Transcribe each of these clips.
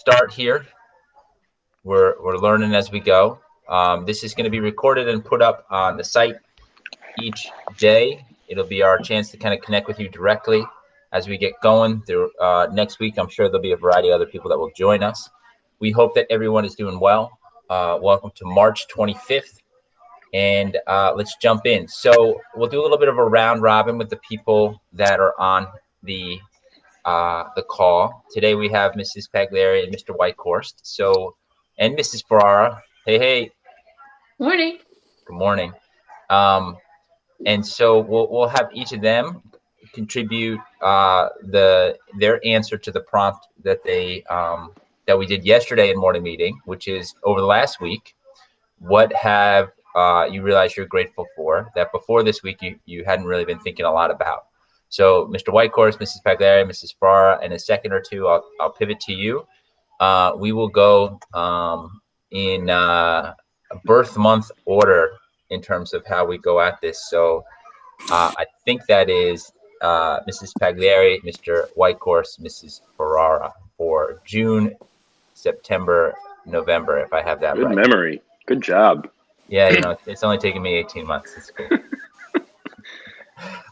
start here. We're learning as we go. This is going to be recorded and put up on the site each day. It'll be our chance to kind of connect with you directly as we get going. Next week, I'm sure there'll be a variety of other people that will join us. We hope that everyone is doing well. Welcome to March 25th. And let's jump in. So we'll do a little bit of a round robin with the people that are on the call. Today we have Mrs. Pagliari and Mr. Wieckhorst. And Mrs. Ferrara. Hey. Morning. Good morning. And so we'll have each of them contribute their answer to the prompt that that we did yesterday in morning meeting, which is over the last week. What have you realized you're grateful for that before this week you hadn't really been thinking a lot about? So Mr. Wieckhorst, Mrs. Pagliari, Mrs. Ferrara, in a second or two, I'll pivot to you. We will go in a birth month order in terms of how we go at this. So I think that is Mrs. Pagliari, Mr. Wieckhorst, Mrs. Ferrara for June, September, November, if I have that right. Good memory. Good job. Yeah, it's only taken me 18 months. It's cool.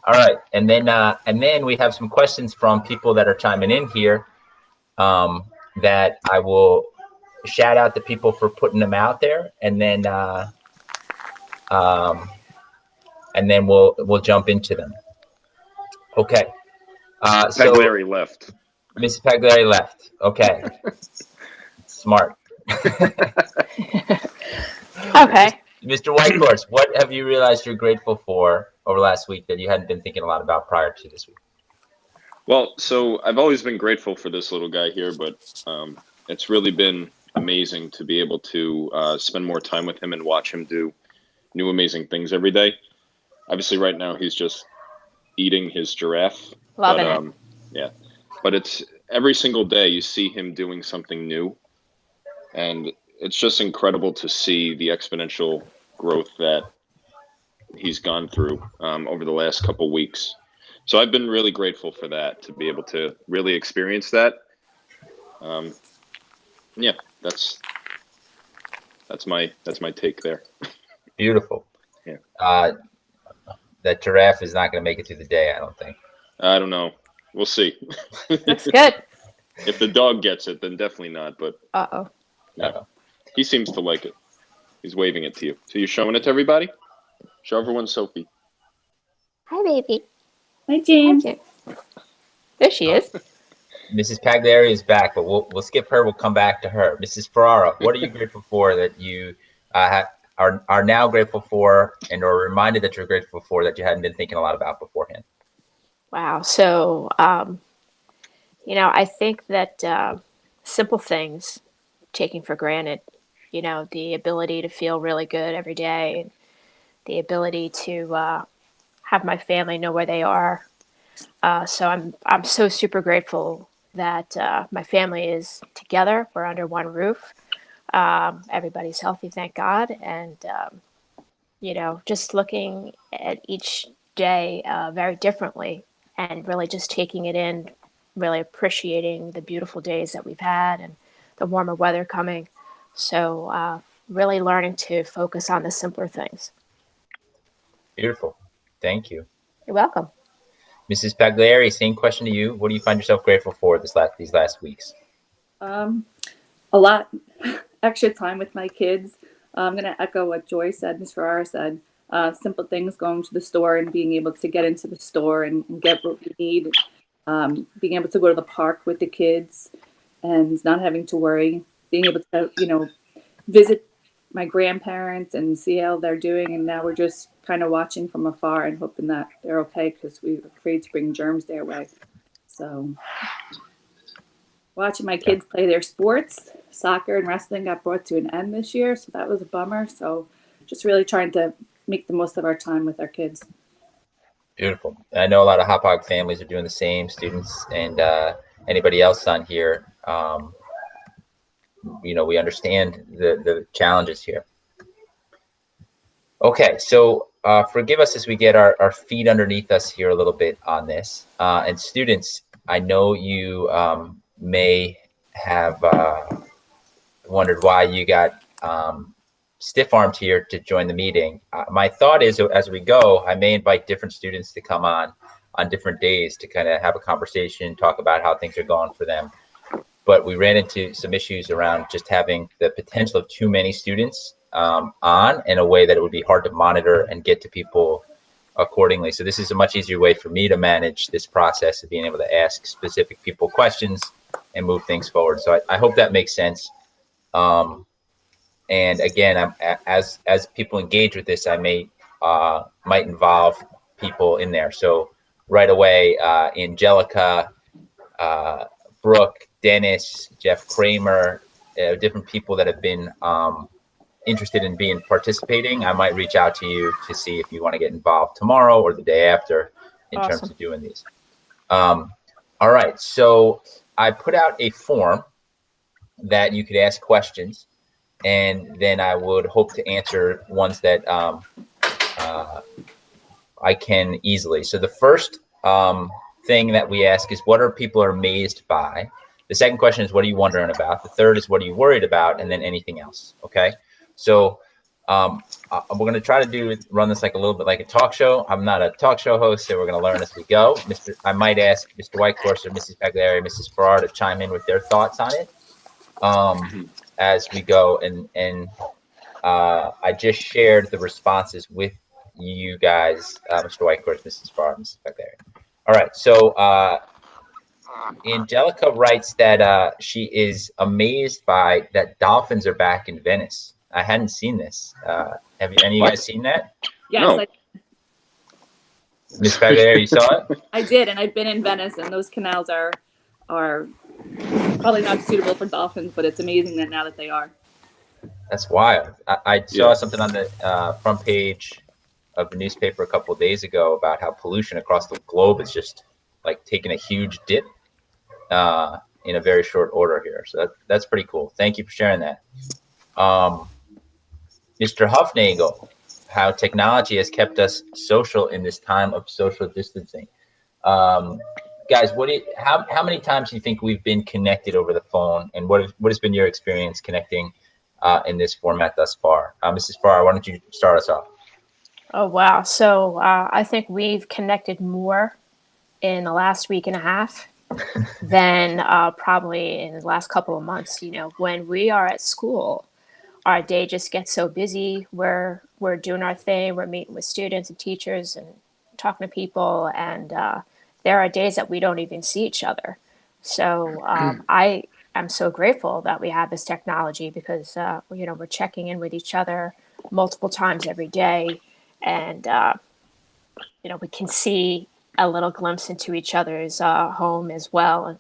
All right, and then we have some questions from people that are chiming in here that I will shout out to people for putting them out there, and then we'll jump into them. Okay. Pagliari left. Miss Pagliari left. Okay. Smart. Okay. Mr. Wieckhorst, what have you realized you're grateful for over last week that you hadn't been thinking a lot about prior to this week? Well, so I've always been grateful for this little guy here, but it's really been amazing to be able to spend more time with him and watch him do new amazing things every day. Obviously, right now he's just eating his giraffe. Loving it. Yeah, but it's every single day you see him doing something new, and it's just incredible to see the exponential growth that he's gone through over the last couple weeks. So I've been really grateful for that, to be able to really experience that. Yeah, that's my take there. Beautiful. Yeah. That giraffe is not going to make it through the day, I don't think. I don't know. We'll see. That's good. If the dog gets it, then definitely not. But No. He seems to like it. He's waving it to you. So you're showing it to everybody? Show everyone Sophie. Hi, baby. Hi, James. There she is. Mrs. Pagliari is back, but we'll skip her. We'll come back to her. Mrs. Ferrara, what are you grateful for that you are now grateful for, and are reminded that you're grateful for that you hadn't been thinking a lot about beforehand? Wow. So, I think that simple things taken for granted, the ability to feel really good every day, and the ability to have my family know where they are. So I'm so super grateful that my family is together. We're under one roof. Everybody's healthy, thank God. And, just looking at each day very differently and really just taking it in, really appreciating the beautiful days that we've had and the warmer weather coming. So really learning to focus on the simpler things. Beautiful. Thank you. You're welcome. Mrs. Pagliari, same question to you. What do you find yourself grateful for these last weeks? A lot extra time with my kids. I'm going to echo what Joy said, Ms. Ferrara said. Simple things, going to the store and being able to get into the store and get what we need. Being able to go to the park with the kids and not having to worry. Being able to, visit my grandparents and see how they're doing. And now we're just kind of watching from afar and hoping that they're okay because we're afraid to bring germs their way. So watching my kids play their sports, soccer and wrestling got brought to an end this year. So that was a bummer. So just really trying to make the most of our time with our kids. Beautiful. I know a lot of Hop Hog families are doing the same, students and anybody else on here. We understand the challenges here. Okay, so forgive us as we get our feet underneath us here a little bit on this. And students, I know you may have wondered why you got stiff-armed here to join the meeting. My thought is, as we go, I may invite different students to come on different days to kind of have a conversation, talk about how things are going for them. But we ran into some issues around just having the potential of too many students on in a way that it would be hard to monitor and get to people accordingly. So this is a much easier way for me to manage this process of being able to ask specific people questions and move things forward. So I hope that makes sense. And again, as people engage with this, I might involve people in there. So right away, Angelica, Brooke, Dennis, Jeff Kramer, different people that have been interested in participating. I might reach out to you to see if you want to get involved tomorrow or the day after in Awesome. terms of doing these. All right, so I put out a form that you could ask questions, and then I would hope to answer ones that I can easily. So the first thing that we ask is, what are people amazed by? The second question is, what are you wondering about? The third is, what are you worried about? And then anything else. Okay. So we're going to try to run this like a little bit like a talk show. I'm not a talk show host, so we're going to learn as we go. I might ask Mr. Wieckhorst or Mrs. Pagliari, Mrs. Ferrara to chime in with their thoughts on it as we go. And I just shared the responses with you guys, Mr. Wieckhorst, Mrs. Ferrara, Mrs. Pagliari. All right. So Angelica writes that she is amazed by that dolphins are back in Venice. I hadn't seen this. Have any of you guys seen that? Yes, No. Miss Pagliari, you saw it? I did, and I've been in Venice, and those canals are probably not suitable for dolphins, but it's amazing that now that they are. That's wild. I saw something on the front page of the newspaper a couple of days ago about how pollution across the globe is just like taking a huge dip in a very short order here. So that's pretty cool. Thank you for sharing that. Mr. Huffnagel, how technology has kept us social in this time of social distancing. Guys, how many times do you think we've been connected over the phone, and what has been your experience connecting in this format thus far? Mrs. Farrar, why don't you start us off? Oh, wow. So I think we've connected more in the last week and a half than probably in the last couple of months. You know, when we are at school, our day just gets so busy. We're doing our thing. We're meeting with students and teachers and talking to people. And there are days that we don't even see each other. So I am so grateful that we have this technology because, you know, we're checking in with each other multiple times every day. And, you know, we can see a little glimpse into each other's home as well and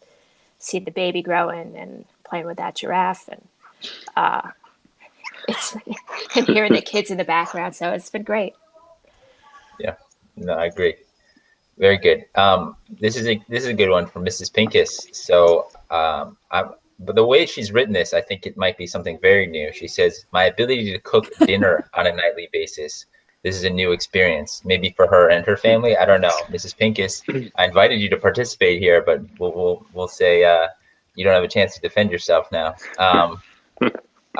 see the baby growing and playing with that giraffe. And and hearing the kids in the background, so it's been great. Yeah, no, I agree. Very good. This is a good one from Mrs. Pincus. So, but the way she's written this, I think it might be something very new. She says, "My ability to cook dinner on a nightly basis. This is a new experience, maybe for her and her family. I don't know." Mrs. Pincus, I invited you to participate here, but we'll say you don't have a chance to defend yourself now.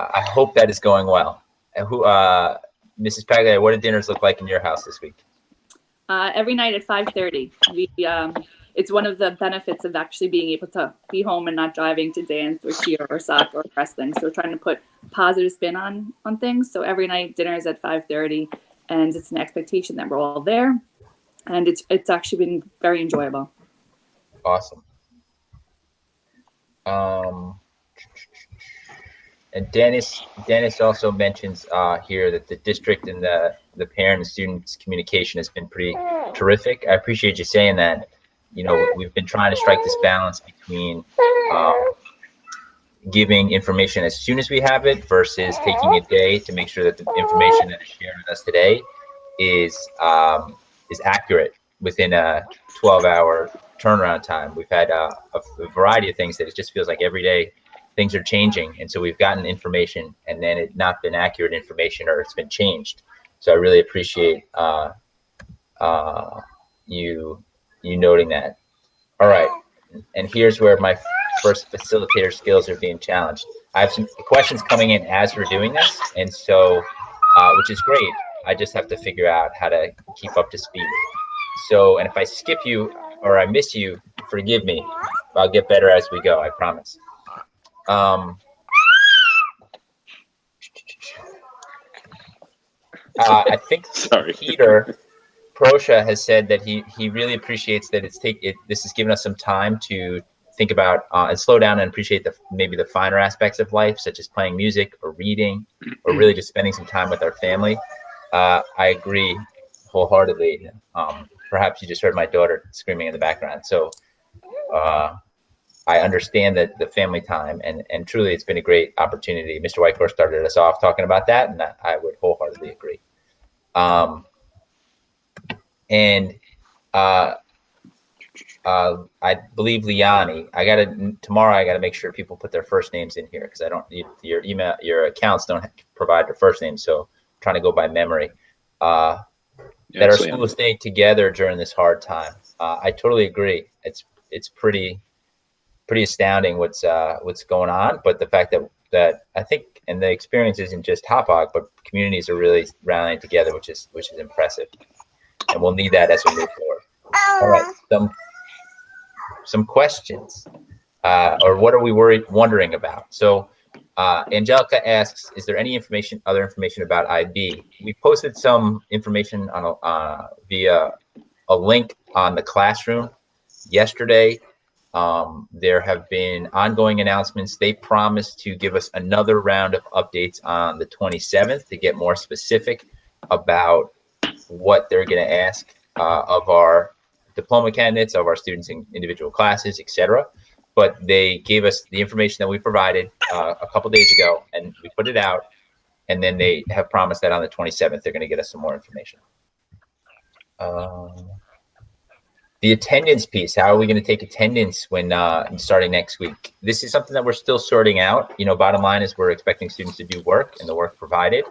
I hope that is going well. Mrs. Pagliari, what did dinners look like in your house this week? Every night at 5:30. It's one of the benefits of actually being able to be home and not driving to dance or cheer or soccer or wrestling. So we're trying to put positive spin on things. So every night dinner is at 5:30, and it's an expectation that we're all there, and it's actually been very enjoyable. Awesome. And Dennis also mentions here that the district and the parent and students communication has been pretty terrific. I appreciate you saying that. You know, we've been trying to strike this balance between giving information as soon as we have it versus taking a day to make sure that the information that is shared with us today is accurate within a 12-hour turnaround time. We've had a variety of things that it just feels like every day things are changing, and so we've gotten information and then it's not been accurate information or it's been changed. So I really appreciate you noting that. All right, and here's where my first facilitator skills are being challenged. I have some questions coming in as we're doing this, and so, which is great. I just have to figure out how to keep up to speed. So, and if I skip you or I miss you, forgive me. I'll get better as we go, I promise. I think Sorry. Peter Prosha has said that he really appreciates that this has given us some time to think about and slow down and appreciate maybe the finer aspects of life, such as playing music or reading, or really just spending some time with our family. I agree wholeheartedly. Perhaps you just heard my daughter screaming in the background. So I understand that the family time, and truly it's been a great opportunity. Mr. Wieckhorst started us off talking about that, and I would wholeheartedly agree. I believe Liani, tomorrow I gotta make sure people put their first names in here, because I don't need your accounts don't provide their first names, so I'm trying to go by memory. That our school is staying together during this hard time. I totally agree. It's pretty astounding what's going on, but the fact that I think, and the experience isn't just Hauppauge, but communities are really rallying together, which is impressive, and we'll need that as we move forward. All right, some questions, or what are we wondering about? So Angelica asks, is there any other information about IB? We posted some information on via a link on the classroom yesterday. There have been ongoing announcements. They promised to give us another round of updates on the 27th to get more specific about what they're going to ask of our diploma candidates, of our students in individual classes, etc. But they gave us the information that we provided a couple days ago, and we put it out, and then they have promised that on the 27th they're going to get us some more information. The attendance piece, how are we going to take attendance when starting next week? This is something that we're still sorting out. Bottom line is we're expecting students to do work, and the work provided.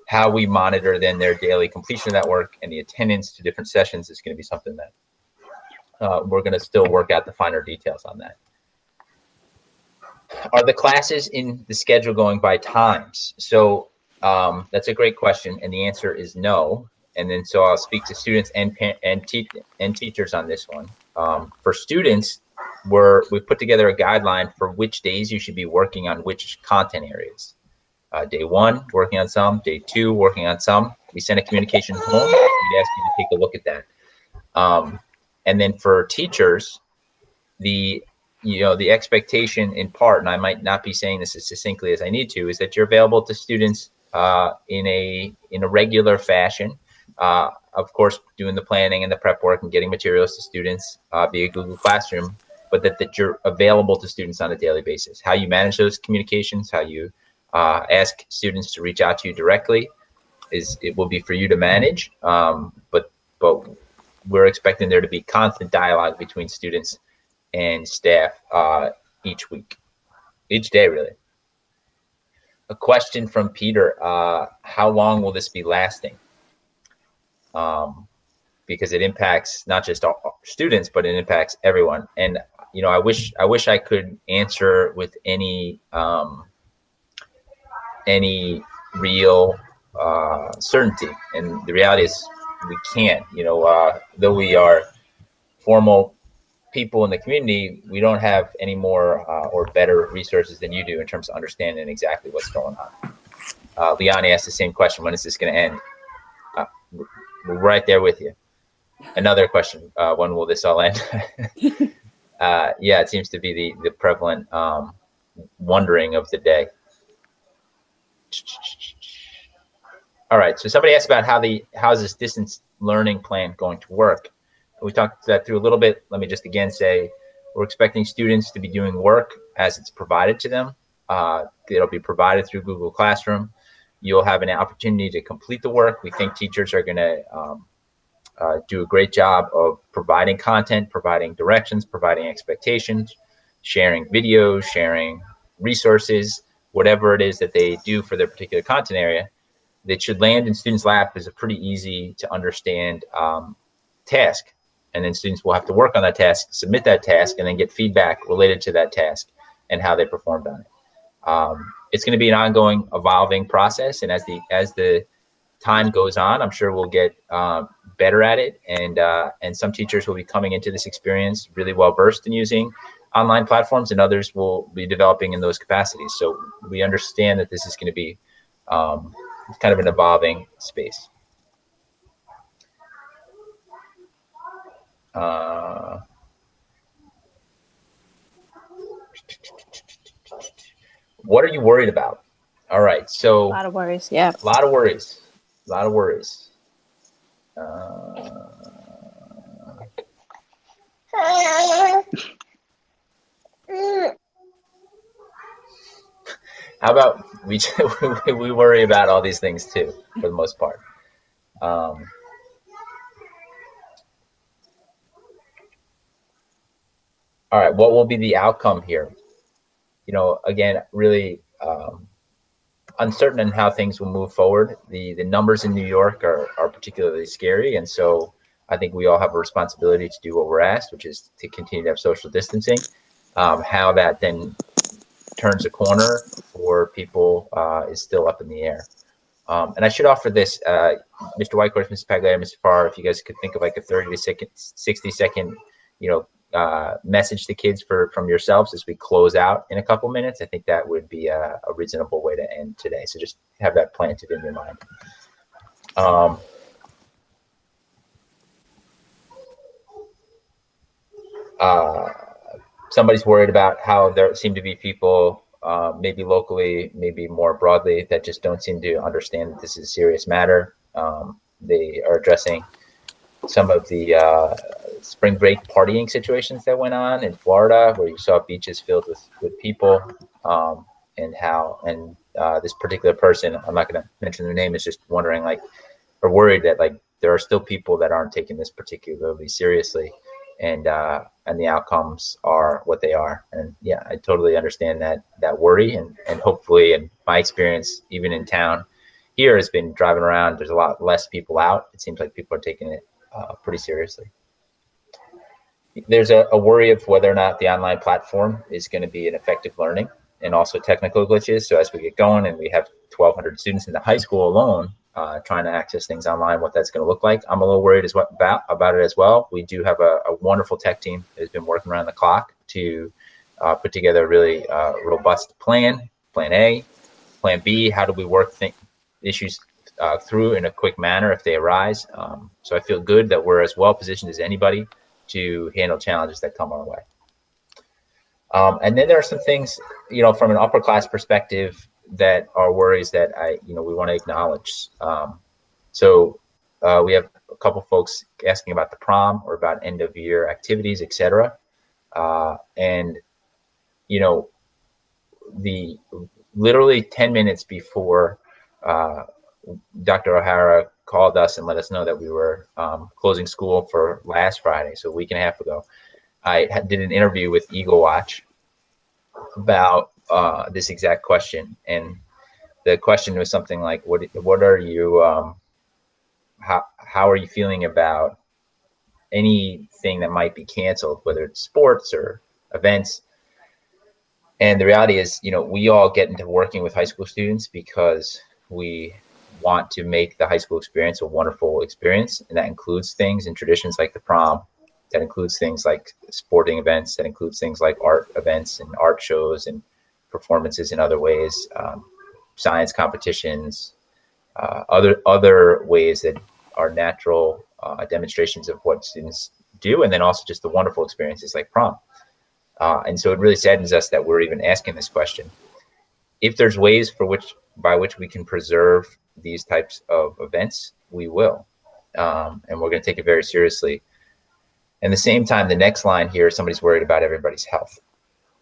How we monitor then their daily completion of that work and the attendance to different sessions is going to be something that we're going to still work out the finer details on that. Are the classes in the schedule going by times? So that's a great question, and the answer is no. And then so I'll speak to students and teachers on this one. For students, we've put together a guideline for which days you should be working on which content areas. Day 1, working on some. Day 2, working on some. We send a communication home. We'd ask you to take a look at that. And then for teachers, the expectation in part, and I might not be saying this as succinctly as I need to, is that you're available to students in a regular fashion. Of course, doing the planning and the prep work and getting materials to students via Google Classroom, but that you're available to students on a daily basis. How you manage those communications, how you ask students to reach out to you directly, it will be for you to manage. But we're expecting there to be constant dialogue between students and staff each day, really. A question from Peter: how long will this be lasting? Because it impacts not just our students, but it impacts everyone. And I wish I could answer with any real certainty, and the reality is we can't. Though we are formal people in the community, we don't have any more or better resources than you do in terms of understanding exactly what's going on. Liani asked the same question: when is this going to end? We're right there with you. Another question: when will this all end? Yeah, it seems to be the prevalent wondering of the day. All right, so somebody asked about how's this distance learning plan going to work. We talked that through a little bit. Let me just again say we're expecting students to be doing work as it's provided to them. It'll be provided through Google Classroom. You'll have an opportunity to complete the work. We think teachers are going to do a great job of providing content, providing directions, providing expectations, sharing videos, sharing resources, whatever it is that they do for their particular content area. That should land in students' lap is a pretty easy to understand task. And then students will have to work on that task, submit that task, and then get feedback related to that task. and how they performed on it. It's going to be an ongoing, evolving process, and as the time goes on, I'm sure we'll get better at it, and some teachers will be coming into this experience really well versed in using online platforms, and others will be developing in those capacities. So we understand that this is going to be kind of an evolving space. What are you worried about? All right, so A lot of worries. Yeah. a lot of worries. How about we we worry about all these things too, for the most part. All right, what will be the outcome here? Again, really uncertain in how things will move forward. The numbers in New York are particularly scary, and so I think we all have a responsibility to do what we're asked, which is to continue to have social distancing. How that then turns a corner for people is still up in the air. And I should offer this, Mr. Wieckhorst, Mrs. Pagliari, Mr. Farr, if you guys could think of like a 30 to 60 second, message to kids from yourselves as we close out in a couple minutes, I think that would be a reasonable way to end today. So just have that planted in your mind. Somebody's worried about how there seem to be people, maybe locally, maybe more broadly, that just don't seem to understand that this is a serious matter. They are addressing some of the spring break partying situations that went on in Florida, where you saw beaches filled with people, and this particular person, I'm not going to mention their name, is just wondering, or worried that there are still people that aren't taking this particularly seriously, and the outcomes are what they are. And yeah, I totally understand that worry, and hopefully, in my experience, even in town here, has been driving around, there's a lot less people out. It seems like people are taking it pretty seriously. There's a worry of whether or not the online platform is going to be an effective learning, and also technical glitches. So as we get going and we have 1,200 students in the high school alone trying to access things online, what that's going to look like, I'm a little worried about it as well. We do have a wonderful tech team that has been working around the clock to put together a really robust plan A, plan B. How do we work issues through in a quick manner if they arise? So I feel good that we're as well positioned as anybody to handle challenges that come our way. And then there are some things, from an upper class perspective, that are worries that we want to acknowledge. So we have a couple folks asking about the prom or about end of year activities, etc. And the literally 10 minutes before Dr. O'Hara called us and let us know that we were closing school for last Friday, so a week and a half ago, I did an interview with Eagle Watch about this exact question. And the question was something like, what are you, how are you feeling about anything that might be canceled, whether it's sports or events? And the reality is, we all get into working with high school students because we want to make the high school experience a wonderful experience. And that includes things and traditions like the prom, that includes things like sporting events, that includes things like art events and art shows and performances in other ways, science competitions, other ways that are natural demonstrations of what students do, and then also just the wonderful experiences like prom. And so it really saddens us that we're even asking this question. If there's ways by which we can preserve these types of events, we will. And we're going to take it very seriously. At the same time, the next line here, somebody's worried about everybody's health.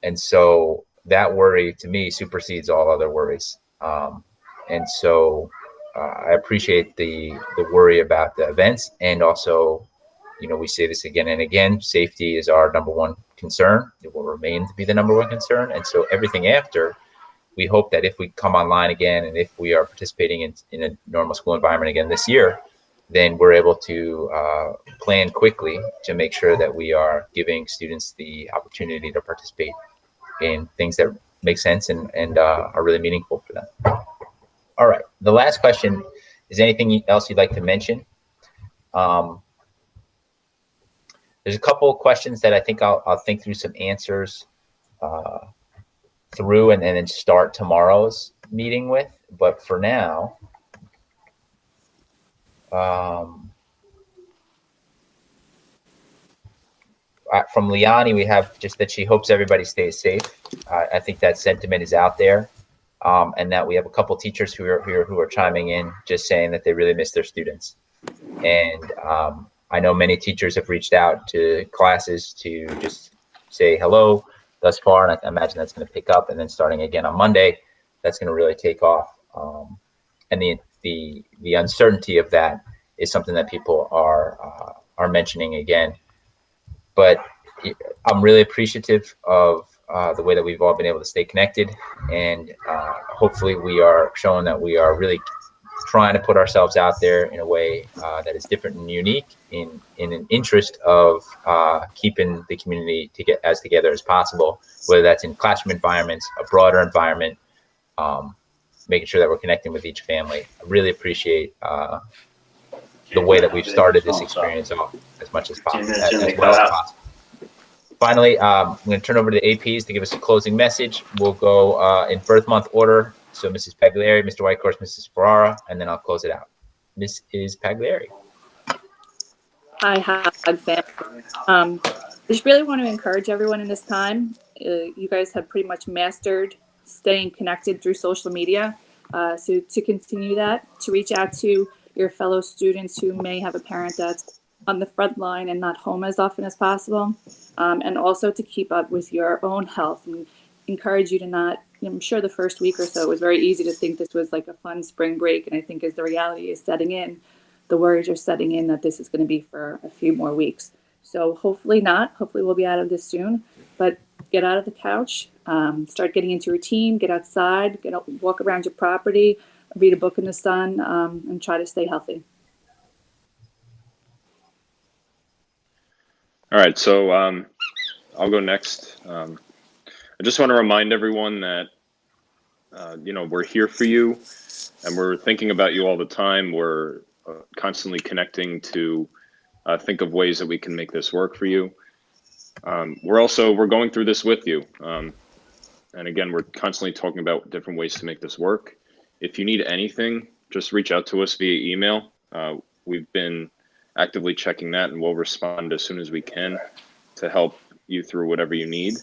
And so that worry, to me, supersedes all other worries. And so I appreciate the worry about the events. And also, we say this again and again, safety is our number one concern. It will remain to be the number one concern. And so everything after, we hope that if we come online again and if we are participating in a normal school environment again this year, then we're able to plan quickly to make sure that we are giving students the opportunity to participate in things that make sense and are really meaningful for them. All right. The last question is anything else you'd like to mention? There's a couple of questions that I think I'll think through some answers through and then start tomorrow's meeting with. But for now, from Liani, we have just that she hopes everybody stays safe. I think that sentiment is out there, and that we have a couple teachers who are chiming in, just saying that they really miss their students. And I know many teachers have reached out to classes to just say hello thus far, and I imagine that's going to pick up. And then starting again on Monday, that's going to really take off. And the uncertainty of that is something that people are mentioning again. But I'm really appreciative of the way that we've all been able to stay connected, and hopefully we are showing that we are really trying to put ourselves out there in a way that is different and unique in an interest of keeping the community as together as possible, whether that's in classroom environments, a broader environment, making sure that we're connecting with each family. I really appreciate the way that we've started this experience off as much as possible, as well as possible. Finally, I'm going to turn over to the APs to give us a closing message. We'll go in birth month order. So Mrs. Pagliari, Mr. Wieckhorst, Mrs. Ferrara, and then I'll close it out. Mrs. Pagliari. Hi, family. I just really want to encourage everyone in this time. You guys have pretty much mastered staying connected through social media. So to continue that, to reach out to your fellow students who may have a parent that's on the front line and not home as often as possible. And also to keep up with your own health and encourage you to not, I'm sure the first week or so it was very easy to think this was like a fun spring break. And I think as the reality is setting in, the worries are setting in that this is going to be for a few more weeks. So hopefully not. Hopefully we'll be out of this soon. But get out of the couch, start getting into routine, get outside, walk around your property, read a book in the sun, and try to stay healthy. All right, so I'll go next. I just want to remind everyone that, we're here for you and we're thinking about you all the time. We're constantly connecting to think of ways that we can make this work for you. We're going through this with you. And again, we're constantly talking about different ways to make this work. If you need anything, just reach out to us via email. We've been actively checking that and we'll respond as soon as we can to help you through whatever you need.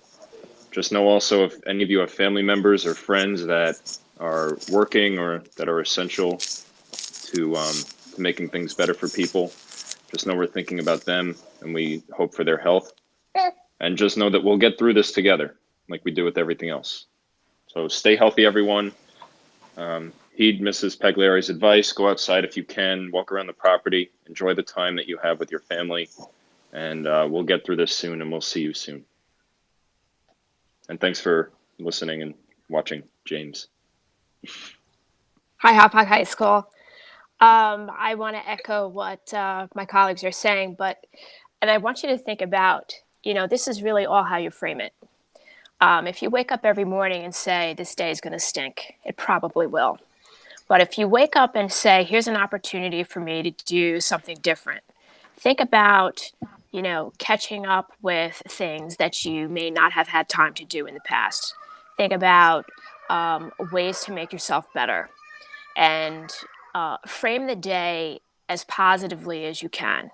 Just know also if any of you have family members or friends that are working or that are essential to making things better for people, just know we're thinking about them and we hope for their health. And just know that we'll get through this together like we do with everything else. So stay healthy, everyone. Heed Mrs. Pagliari's advice. Go outside if you can, walk around the property, enjoy the time that you have with your family, and we'll get through this soon and we'll see you soon. And thanks for listening and watching, James. Hi, Hopog High School. I want to echo what my colleagues are saying, and I want you to think about, this is really all how you frame it. If you wake up every morning and say, this day is going to stink, it probably will. But if you wake up and say, here's an opportunity for me to do something different, think about, catching up with things that you may not have had time to do in the past. Think about ways to make yourself better and frame the day as positively as you can.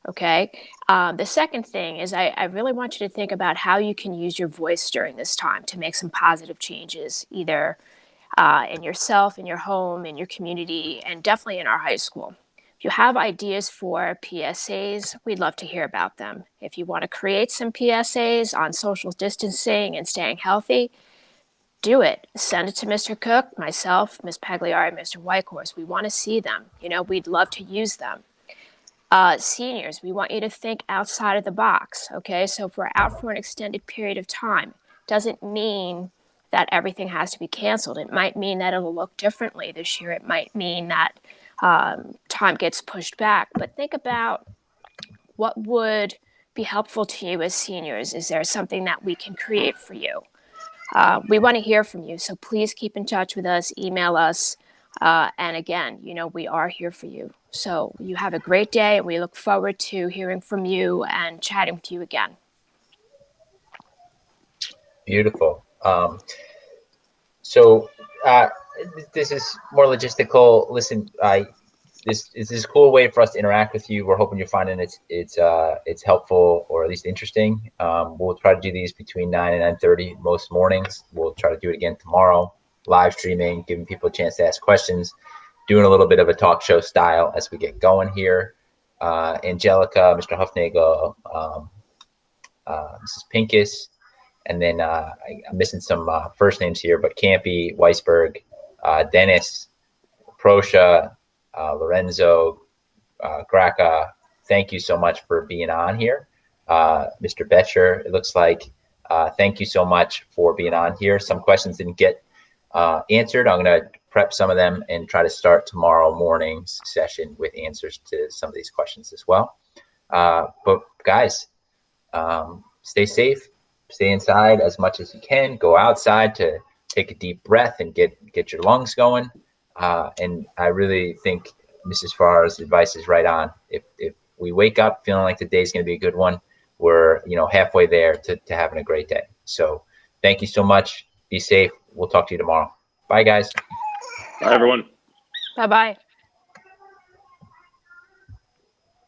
Okay. The second thing is I really want you to think about how you can use your voice during this time to make some positive changes, either in yourself, in your home, in your community, and definitely in our high school. If you have ideas for PSAs, we'd love to hear about them. If you want to create some PSAs on social distancing and staying healthy, do it. Send it to Mr. Cook, myself, Ms. Pagliari, Mr. Wieckhorst. We want to see them. We'd love to use them. Seniors, we want you to think outside of the box, okay? So if we're out for an extended period of time, doesn't mean that everything has to be canceled. It might mean that it'll look differently this year. It might mean that time gets pushed back. But think about what would be helpful to you as seniors? Is there something that we can create for you? We want to hear from you, so please keep in touch with us, email us, and again, you know, we are here for you. So you have a great day, and we look forward to hearing from you and chatting with you again. Beautiful. So this is more logistical. Listen, this is a cool way for us to interact with you. We're hoping you're finding it's helpful or at least interesting. We'll try to do these between 9 and 9:30 most mornings. We'll try to do it again tomorrow, live streaming, giving people a chance to ask questions, doing a little bit of a talk show style as we get going here. Angelica, Mr. Huffnagel, Mrs. Pincus, and then I'm missing some first names here, but Campy, Weisberg, Dennis, Proscia, Lorenzo, Graca, thank you so much for being on here. Mr. Betcher, it looks like, thank you so much for being on here. Some questions didn't get answered. I'm going to prep some of them and try to start tomorrow morning's session with answers to some of these questions as well. But guys, stay safe, stay inside as much as you can, go outside to take a deep breath and get your lungs going. And I really think Mrs. Ferrara's advice is right on. If we wake up feeling like the day's going to be a good one, we're halfway there to having a great day. So thank you so much. Be safe. We'll talk to you tomorrow. Bye, guys. Bye, everyone. Bye-bye.